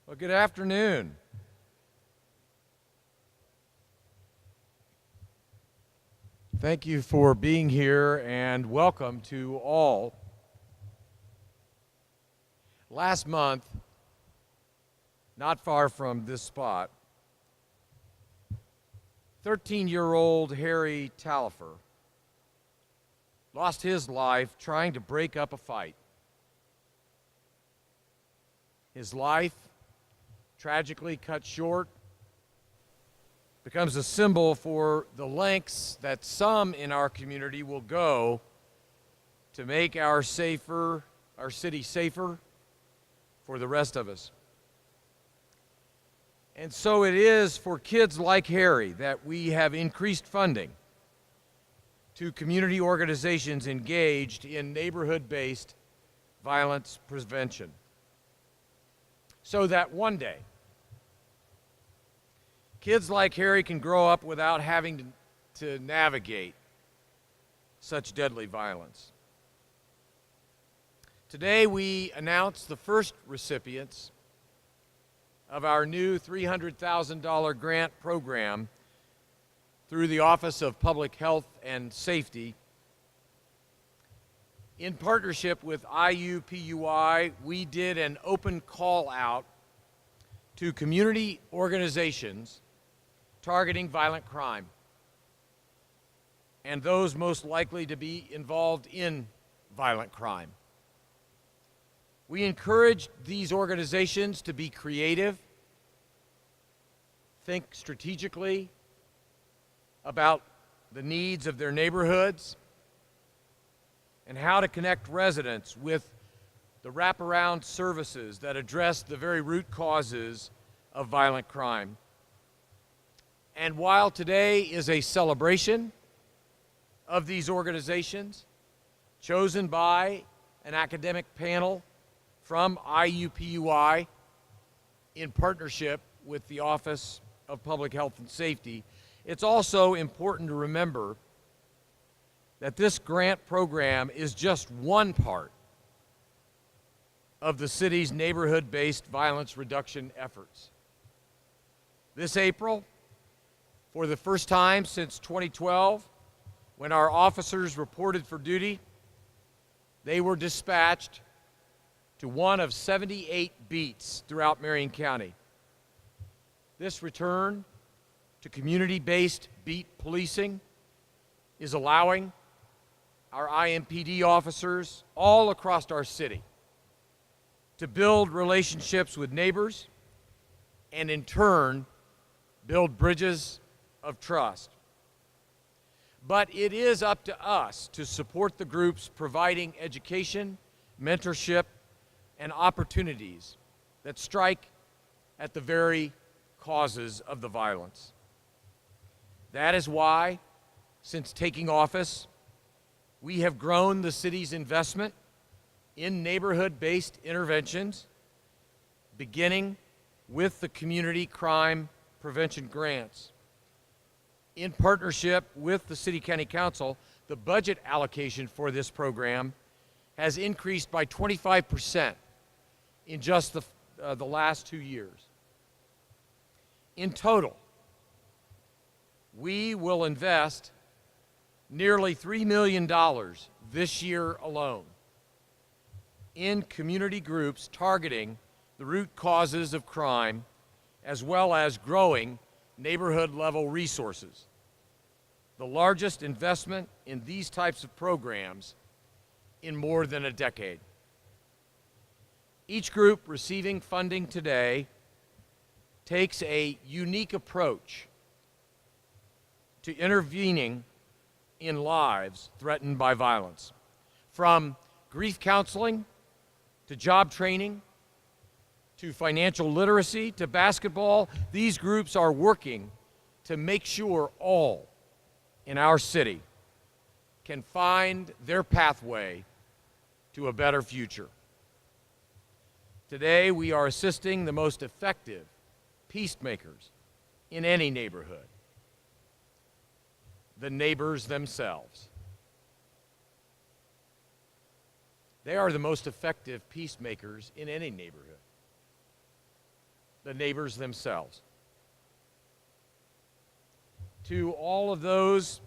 Well, good afternoon. Thank you for being here and welcome to all. Last month, not far from this spot, 13-year-old Harry Tallifer lost his life trying to break up a fight. His life, tragically cut short, becomes a symbol for the lengths that some in our community will go to make our city safer for the rest of us. And so it is for kids like Harry that we have increased funding to community organizations engaged in neighborhood-based violence prevention, so that one day kids like Harry can grow up without having to navigate such deadly violence. Today we announce the first recipients of our new $300,000 grant program through the Office of Public Health and Safety. In partnership with IUPUI, we did an open call out to community organizations targeting violent crime and those most likely to be involved in violent crime. We encourage these organizations to be creative, think strategically about the needs of their neighborhoods, and how to connect residents with the wraparound services that address the very root causes of violent crime. And while today is a celebration of these organizations, chosen by an academic panel from IUPUI in partnership with the Office of Public Health and Safety, it's also important to remember that this grant program is just one part of the city's neighborhood-based violence reduction efforts. This April, for the first time since 2012, when our officers reported for duty, they were dispatched to one of 78 beats throughout Marion County. This return to community-based beat policing is allowing our IMPD officers all across our city to build relationships with neighbors and in turn build bridges of trust. But it is up to us to support the groups providing education, mentorship, and opportunities that strike at the very causes of the violence. That is why, since taking office, we have grown the city's investment in neighborhood-based interventions, beginning with the community crime prevention grants. In partnership with the City County Council, the budget allocation for this program has increased by 25% in just the last 2 years. In total, we will invest nearly $3 million this year alone in community groups targeting the root causes of crime, as well as growing neighborhood-level resources. The largest investment in these types of programs in more than a decade. Each group receiving funding today takes a unique approach to intervening in lives threatened by violence. From grief counseling, to job training, to financial literacy, to basketball, these groups are working to make sure all in our city can find their pathway to a better future. Today, we are assisting the most effective peacemakers in any neighborhood, the neighbors themselves. They are the most effective peacemakers in any neighborhood. the neighbors themselves. To all of those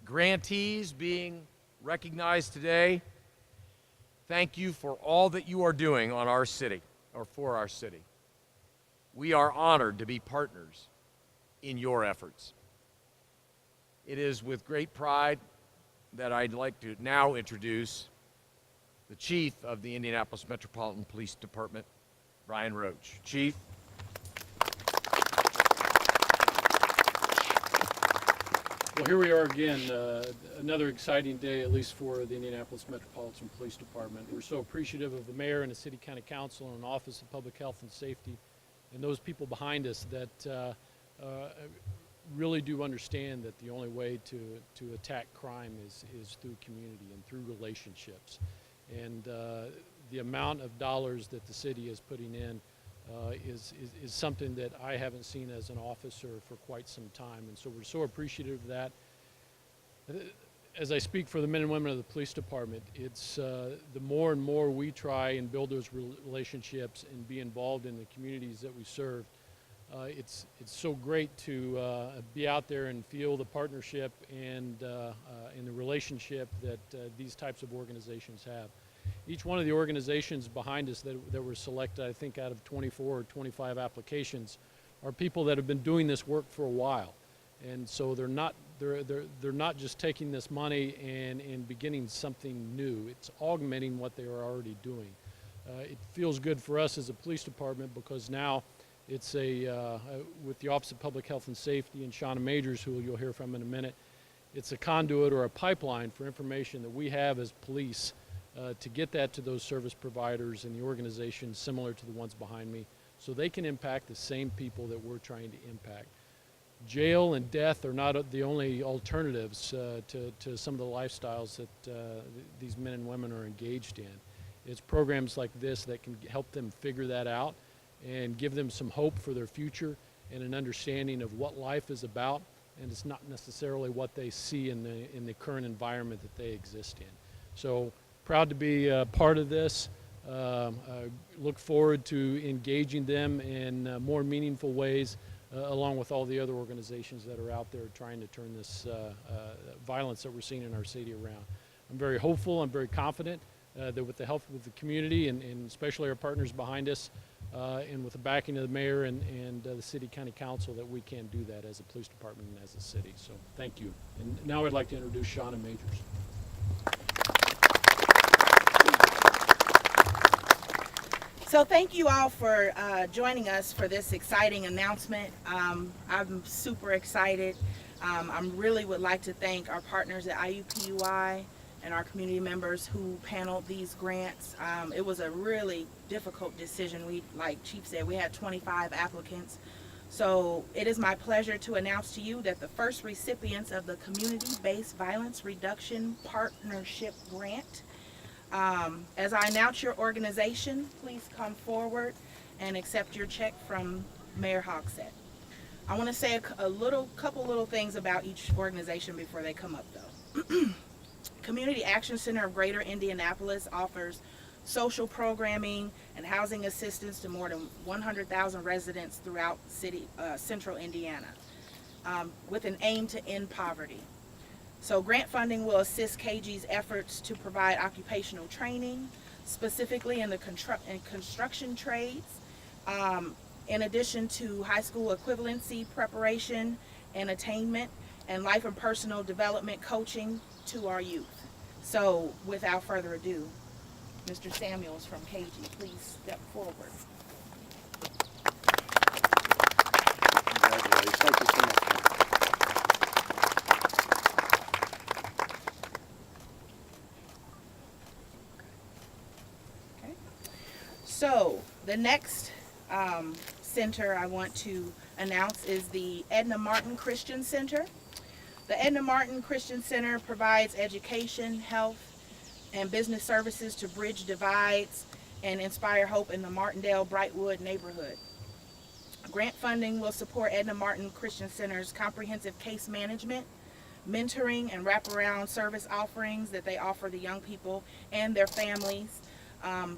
grantees being recognized today, thank you for all that you are doing on our city, or for our city. We are honored to be partners in your efforts. It is with great pride that I'd like to now introduce the Chief of the Indianapolis Metropolitan Police Department, Brian Roach. Chief. Well, here we are again, another exciting day, at least for the Indianapolis Metropolitan Police Department. We're so appreciative of the mayor and the city county council and Office of Public Health and Safety and those people behind us that really do understand that the only way to attack crime is through community and through relationships. And the amount of dollars that the city is putting in is something that I haven't seen as an officer for quite some time, and so we're so appreciative of that. As I speak for the men and women of the police department, it's the more and more we try and build those relationships and be involved in the communities that we serve, it's so great to be out there and feel the partnership and the relationship that these types of organizations have. Each one of the organizations behind us that were selected, I think out of 24 or 25 applications, are people that have been doing this work for a while. And so they're not just taking this money and beginning something new. It's augmenting what they are already doing. It feels good for us as a police department because now it's with the Office of Public Health and Safety and Shauna Majors, who you'll hear from in a minute, it's a conduit or a pipeline for information that we have as police to get that to those service providers and the organizations similar to the ones behind me, so they can impact the same people that we're trying to impact. Jail and death are not the only alternatives to some of the lifestyles that these men and women are engaged in. It's programs like this that can help them figure that out and give them some hope for their future and an understanding of what life is about, and it's not necessarily what they see in the current environment that they exist in. So proud to be part of this. Look forward to engaging them in more meaningful ways along with all the other organizations that are out there trying to turn this violence that we're seeing in our city around. I'm very hopeful, I'm very confident that with the help of the community and especially our partners behind us and with the backing of the mayor and the city county council, that we can do that as a police department and as a city. So thank you. And now I'd like to introduce Shauna Majors. So thank you all for joining us for this exciting announcement. I'm super excited. I really would like to thank our partners at IUPUI and our community members who paneled these grants. It was a really difficult decision. Like Chief said, we had 25 applicants. So it is my pleasure to announce to you that the first recipients of the Community-Based Violence Reduction Partnership Grant. As I announce your organization, please come forward and accept your check from Mayor Hogsett. I want to say a couple little things about each organization before they come up though. Community Action Center of Greater Indianapolis offers social programming and housing assistance to more than 100,000 residents throughout central Indiana with an aim to end poverty. So grant funding will assist KG's efforts to provide occupational training, specifically in the construction trades, in addition to high school equivalency preparation and attainment, and life and personal development coaching to our youth. So without further ado, Mr. Samuels from KG, please step forward. Congratulations. Thank you so much. Okay. So the next center I want to announce is the Edna Martin Christian Center. The Edna Martin Christian Center provides education, health, and business services to bridge divides and inspire hope in the Martindale-Brightwood neighborhood. Grant funding will support Edna Martin Christian Center's comprehensive case management, mentoring, and wraparound service offerings that they offer the young people and their families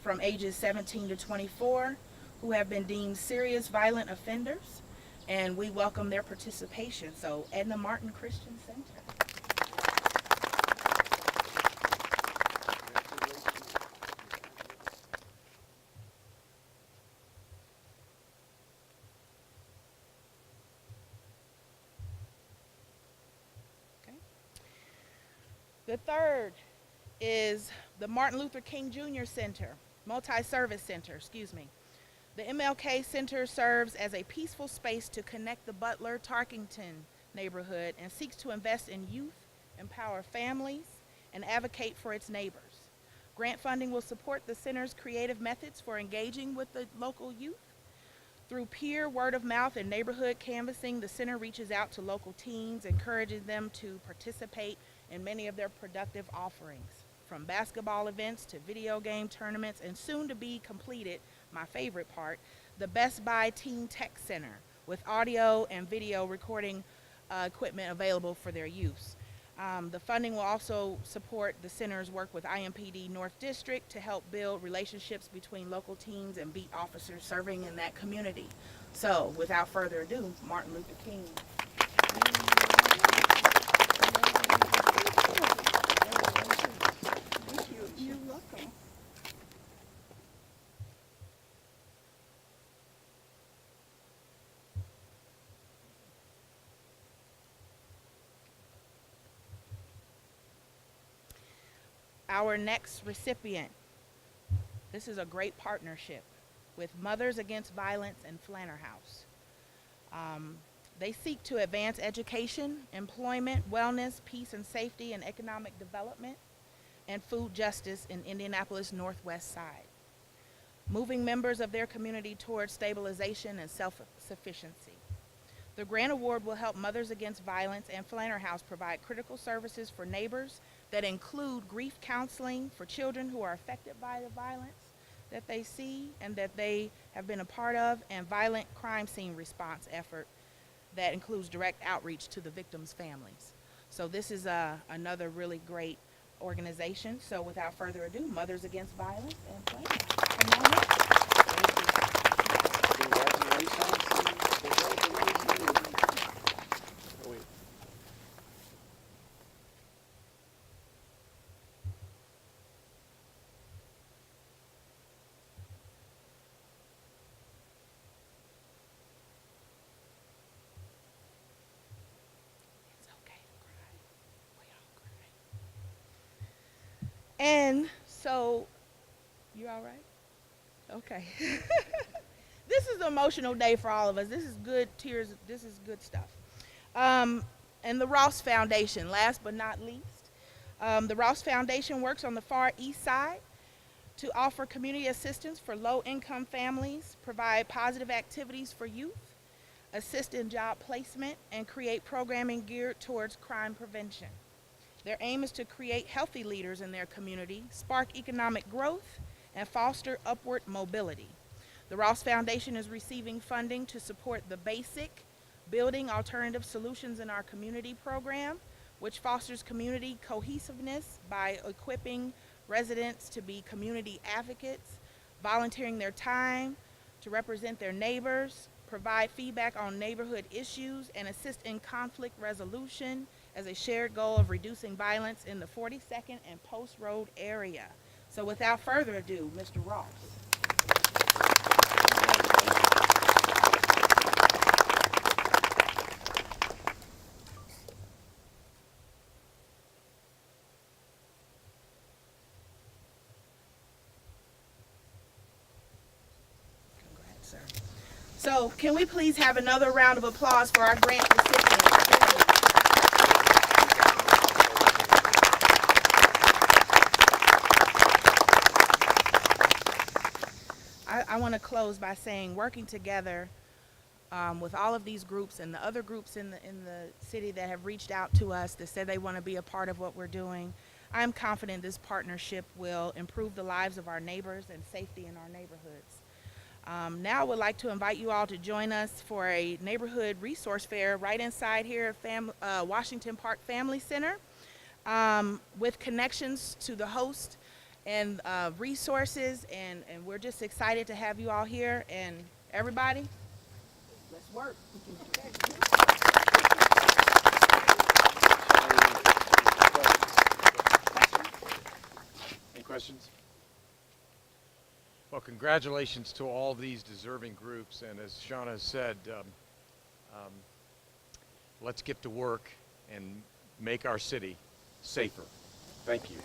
from ages 17 to 24 who have been deemed serious violent offenders, and we welcome their participation. So, Edna Martin Christian Center. Okay. The third is the Martin Luther King Jr. Center, Multi-Service Center, excuse me. The MLK Center serves as a peaceful space to connect the Butler-Tarkington neighborhood and seeks to invest in youth, empower families, and advocate for its neighbors. Grant funding will support the center's creative methods for engaging with the local youth. Through peer word of mouth and neighborhood canvassing, the center reaches out to local teens, encouraging them to participate in many of their productive offerings, from basketball events to video game tournaments, and soon to be completed, my favorite part, the Best Buy Teen Tech Center, with audio and video recording equipment available for their use. The funding will also support the center's work with IMPD North District to help build relationships between local teens and beat officers serving in that community. So, without further ado, Martin Luther King. Thank you. You're welcome. Our next recipient, this is a great partnership with Mothers Against Violence and Flanner House. They seek to advance education, employment, wellness, peace and safety, and economic development, and food justice in Indianapolis Northwest Side, moving members of their community towards stabilization and self-sufficiency. The grant award will help Mothers Against Violence and Flanner House provide critical services for neighbors that include grief counseling for children who are affected by the violence that they see and that they have been a part of, and violent crime scene response effort that includes direct outreach to the victims' families. So this is another really great organization. So without further ado, Mothers Against Violence and Flanner. Come on up. It's okay to cry. We all cry. And so, you all right? Okay. This is an emotional day for all of us. This is good tears. This is good stuff. And the Ross Foundation, last but not least. The Ross Foundation works on the far east side to offer community assistance for low-income families, provide positive activities for youth, assist in job placement, and create programming geared towards crime prevention. Their aim is to create healthy leaders in their community, spark economic growth, and foster upward mobility. The Ross Foundation is receiving funding to support the basic Building Alternative Solutions in Our Community program, which fosters community cohesiveness by equipping residents to be community advocates, volunteering their time to represent their neighbors, provide feedback on neighborhood issues, and assist in conflict resolution as a shared goal of reducing violence in the 42nd and Post Road area. So without further ado, Mr. Ross. Congrats, sir. So can we please have another round of applause for our grant recipients? I want to close by saying, working together with all of these groups and the other groups in the city that have reached out to us that said they want to be a part of what we're doing, I'm confident this partnership will improve the lives of our neighbors and safety in our neighborhoods. Now I would like to invite you all to join us for a neighborhood resource fair right inside here at Washington Park Family Center, with connections to the host and resources, and we're just excited to have you all here. And everybody, let's work. Any questions? Well, congratulations to all these deserving groups, and as Shauna said, let's get to work and make our city safer. Thank you.